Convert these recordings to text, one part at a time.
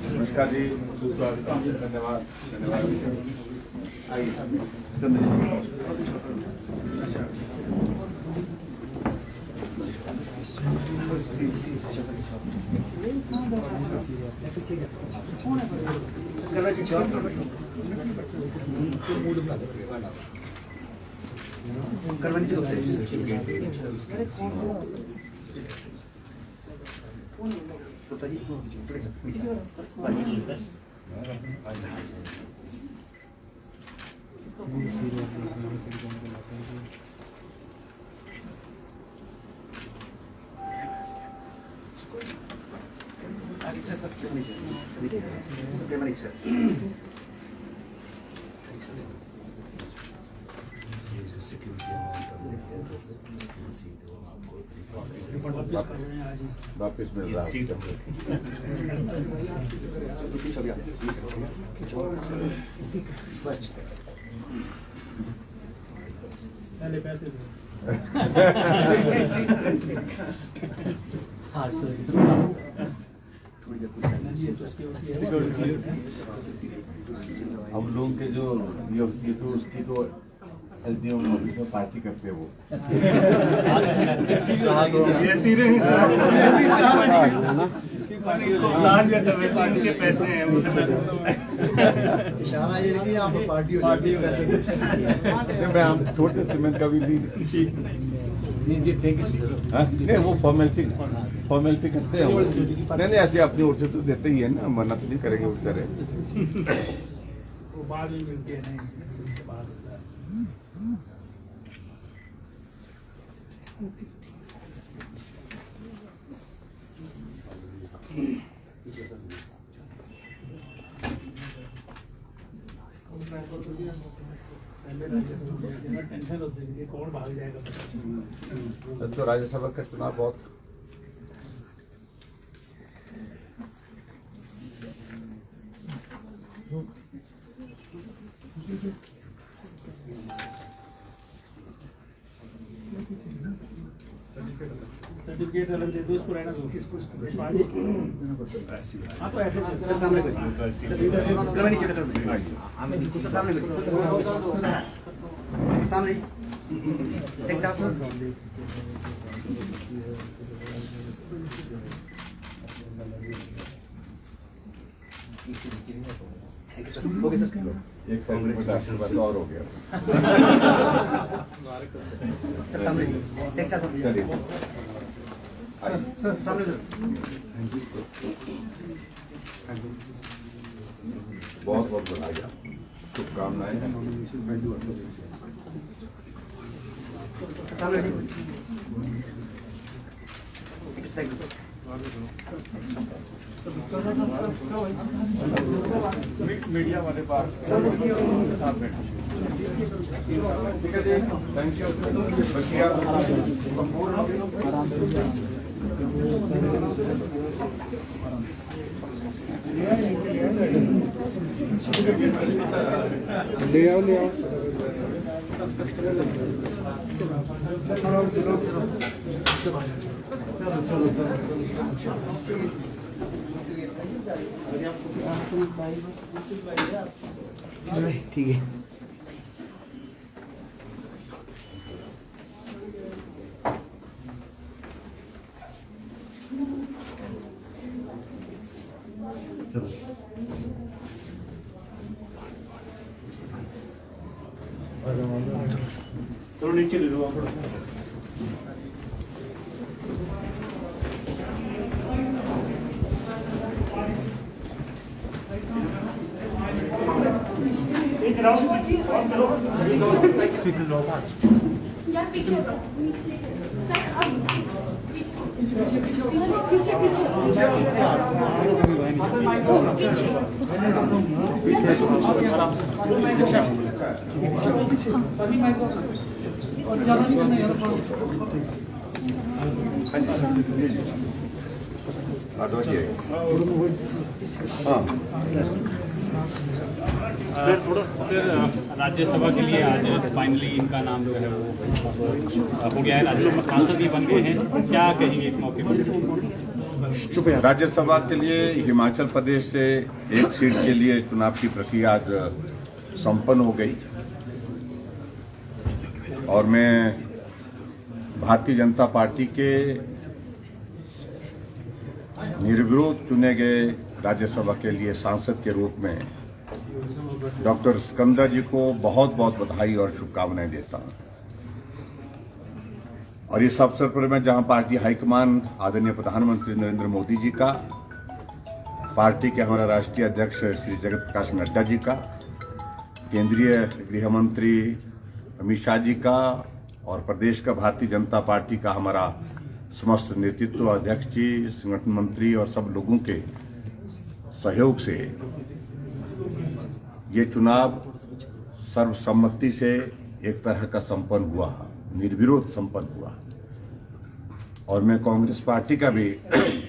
नमस्कार जी, सुस्वागत, धन्यवाद धन्यवाद। आइए वापिस मिल रहा है। हम लोगों के जो नियुक्ति तो उसकी तो एसडीएम ऑफिस में पार्टी करते हैं वो। के पैसे हैं इशारा ये कि आप पार्टी मैं हम छोटे थे, मैं कभी भी नहीं वो फॉर्मेलिटी करते हैं। नहीं ऐसे अपनी ओर से तो देते ही है ना, मना तो नहीं करेंगे उस तरह। वो बाद में मिलते हैं नहीं। टेंशन होती है कौन भाग जाएगा। तो राज्यसभा का चुनाव बहुत सर्टिफिकेट अलग दे दो इसको, रहना दो किसको। हाँ तो ऐसे सर सामने करिए, नीचे कर दो, सामने करिए, सामने एक साथ ओके सर। एक साइड में आशीर्वाद और हो गया। सर सामने एक साथ चलिए सर सामने बहुत बहुत बधाई, शुभकामनाएं। सामने मीडिया वाले बात थैंक यू। ले आओ ठीक है। थोड़ा नीचे ले लो आप। यार पीछे हाँ फिर राज्यसभा के लिए आज फाइनली इनका नाम जो है वो हो गया है, राज्यसभा सांसद भी बन गए हैं, क्या कहेंगे इस मौके पर? राज्यसभा के लिए हिमाचल प्रदेश से एक सीट के लिए चुनाव की प्रक्रिया आज संपन्न हो गई और मैं भारतीय जनता पार्टी के निर्विरोध चुने गए राज्यसभा के लिए सांसद के रूप में डॉक्टर सिकंदर जी को बहुत बहुत बधाई और शुभकामनाएं देता हूं। और इस अवसर पर मैं जहां पार्टी हाईकमान आदरणीय प्रधानमंत्री नरेंद्र मोदी जी का, पार्टी के हमारा राष्ट्रीय अध्यक्ष श्री जगत प्रकाश नड्डा जी का, केंद्रीय गृह मंत्री अमित शाह जी का और प्रदेश का भारतीय जनता पार्टी का हमारा समस्त नेतृत्व, अध्यक्ष जी, संगठन मंत्री और सब लोगों के सहयोग से ये चुनाव सर्वसम्मति से एक तरह का संपन्न हुआ, निर्विरोध संपन्न हुआ। और मैं कांग्रेस पार्टी का भी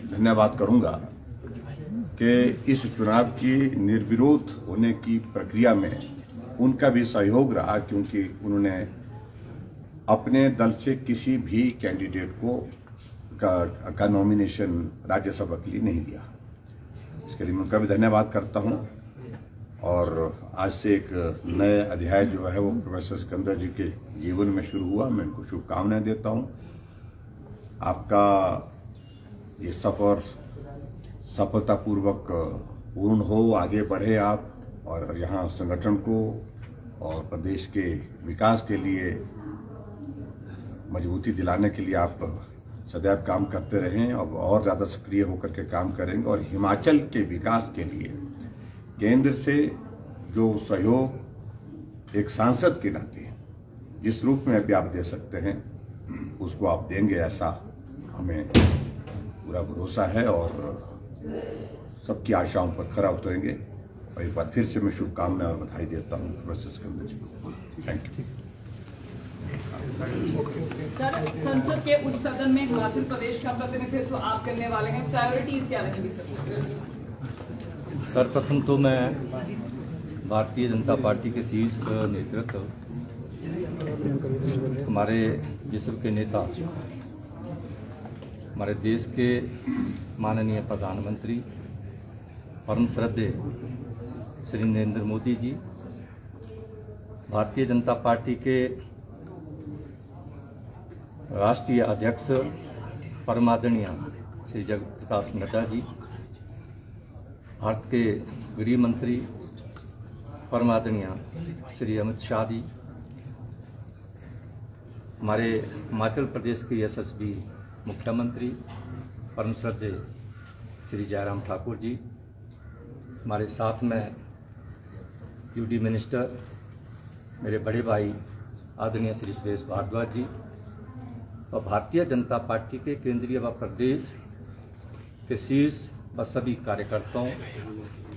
धन्यवाद करूंगा कि इस चुनाव की निर्विरोध होने की प्रक्रिया में उनका भी सहयोग रहा, क्योंकि उन्होंने अपने दल से किसी भी कैंडिडेट को का नॉमिनेशन राज्यसभा के लिए नहीं दिया। इसके लिए मैं उनका भी धन्यवाद करता हूं। और आज से एक नए अध्याय जो है वो प्रोफेसर सिकंदर जी के जीवन में शुरू हुआ। मैं उनको शुभकामनाएं देता हूं। आपका ये सफर सफलतापूर्वक पूर्ण हो, आगे बढ़े आप, और यहाँ संगठन को और प्रदेश के विकास के लिए मजबूती दिलाने के लिए आप सदैव काम करते रहें और ज़्यादा सक्रिय होकर के काम करेंगे। और हिमाचल के विकास के लिए केंद्र से जो सहयोग एक सांसद के नाते जिस रूप में अभी आप दे सकते हैं उसको आप देंगे, ऐसा हमें पूरा भरोसा है और सबकी आशाओं पर खरा उतरेंगे। और एक बार फिर से मैं शुभकामनाएं और बधाई देता हूँ प्रोफेसर सिकंदर जी को। Thank you. सर, संसद के उच्च सदन में हिमाचल प्रदेश का प्रतिनिधित्व आप करने वाले हैं, प्रायोरिटीज क्या रहेंगी सर? सर्वप्रथम तो मैं भारतीय जनता पार्टी के शीर्ष नेतृत्व, हमारे विश्व के नेता, हमारे देश के माननीय प्रधानमंत्री परम श्रद्धेय श्री नरेंद्र मोदी जी, भारतीय जनता पार्टी के राष्ट्रीय अध्यक्ष परम आदरणीय श्री जगत प्रकाश नड्डा जी, भारत के गृह मंत्री परम आदरणीय श्री अमित शाह जी, हमारे हिमाचल प्रदेश के यशस्वी मुख्यमंत्री परम श्रद्धेय श्री जयराम ठाकुर जी, हमारे साथ में यूडी मिनिस्टर मेरे बड़े भाई आदरणीय श्री सुरेश भारद्वाज जी, और भारतीय जनता पार्टी के केंद्रीय व प्रदेश के शीर्ष व सभी कार्यकर्ताओं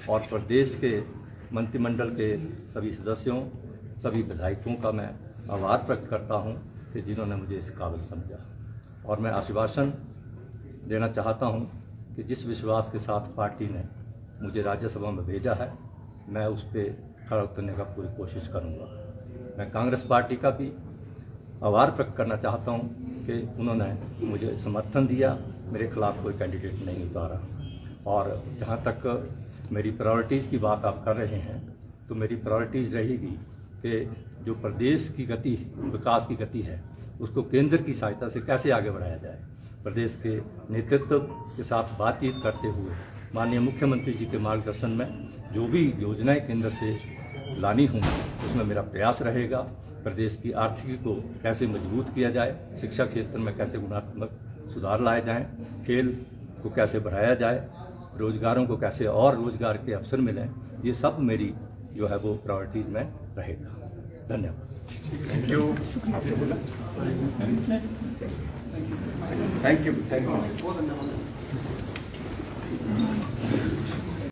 और प्रदेश के मंत्रिमंडल के सभी सदस्यों, सभी विधायकों का मैं आभार व्यक्त करता हूं कि जिन्होंने मुझे इस काबिल समझा। और मैं आश्वासन देना चाहता हूं कि जिस विश्वास के साथ पार्टी ने मुझे राज्यसभा में भेजा है, मैं उस पर खरा उतरने का पूरी कोशिश करूंगा। मैं कांग्रेस पार्टी का भी आभार व्यक्त करना चाहता हूं कि उन्होंने मुझे समर्थन दिया, मेरे खिलाफ कोई कैंडिडेट नहीं उतारा। और जहां तक मेरी प्रायोरिटीज़ की बात आप कर रहे हैं, तो मेरी प्रायोरिटीज़ रहेगी कि जो प्रदेश की गति, विकास की गति है, उसको केंद्र की सहायता से कैसे आगे बढ़ाया जाए। प्रदेश के नेतृत्व के साथ बातचीत करते हुए माननीय मुख्यमंत्री जी के मार्गदर्शन में जो भी योजनाएं केंद्र से लानी होंगी, उसमें मेरा प्रयास रहेगा। प्रदेश की आर्थिकी को कैसे मजबूत किया जाए, शिक्षा क्षेत्र में कैसे गुणात्मक सुधार लाए जाएं, खेल को कैसे बढ़ाया जाए, रोजगारों को कैसे और रोजगार के अवसर मिलें, ये सब मेरी जो है वो प्रायोरिटीज में रहेगा। धन्यवाद। Thank you.